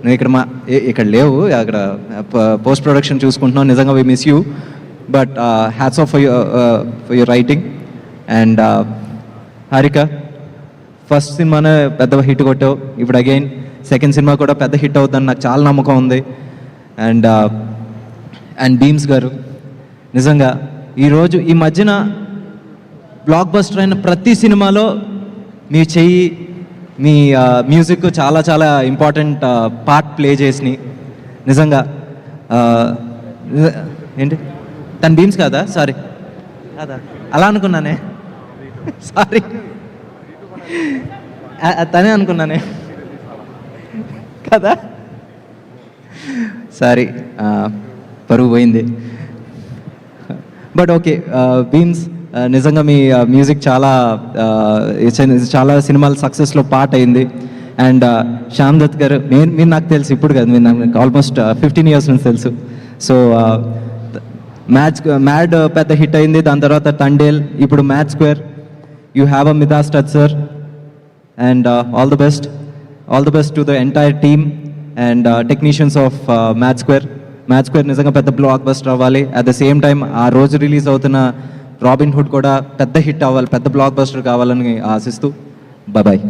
నువ్వు ఇక్కడ లేవు, అక్కడ పోస్ట్ ప్రొడక్షన్ చూసుకుంటున్నావు. నిజంగా we miss you, but hats off for your writing. And Harika, first సినిమానే పెద్ద హిట్ కొట్టావు, ఇప్పుడు అగైన్ సెకండ్ సినిమా కూడా పెద్ద హిట్ అవుతుందని నాకు చాలా నమ్మకం ఉంది. అండ్ భీమ్స్ గారు, నిజంగా ఈరోజు ఈ మధ్యన బ్లాక్ బస్టర్ అయిన ప్రతి సినిమాలో మీ చెయ్యి, మీ మ్యూజిక్ చాలా చాలా ఇంపార్టెంట్ పార్ట్ ప్లే చేసినాయి. నిజంగా ఏంటి తను భీమ్స్ కాదా? సారీ, కాదా, అలా అనుకున్నానే, సారీ, తనే అనుకున్నానే కదా, సారీ, పరుగు పోయింది. బట్ ఓకే, భీమ్స్ నిజంగా మీ మ్యూజిక్ చాలా చాలా సినిమాల సక్సెస్లో పార్ట్ అయింది. అండ్ శ్యామ్ దత్ గారు, మీరు నాకు తెలుసు ఇప్పుడు కాదు, మీరు నాకు ఆల్మోస్ట్ 15 years నుంచి తెలుసు. సో మ్యాడ్ పెద్ద హిట్ అయింది, దాని తర్వాత తండేల్, ఇప్పుడు Mad Square. You have a Midas touch sir. And all the best to the entire team and technicians of Mad Square. నిజంగా పెద్ద బ్లాక్ బస్టర్ అవ్వాలి. అట్ ద సేమ్ టైం ఆ రోజు రిలీజ్ అవుతున్న రాబిన్ హుడ్ కూడా పెద్ద హిట్ అవ్వాలి, పెద్ద బ్లాక్ బస్టర్ కావాలని ఆశిస్తూ బాయ్.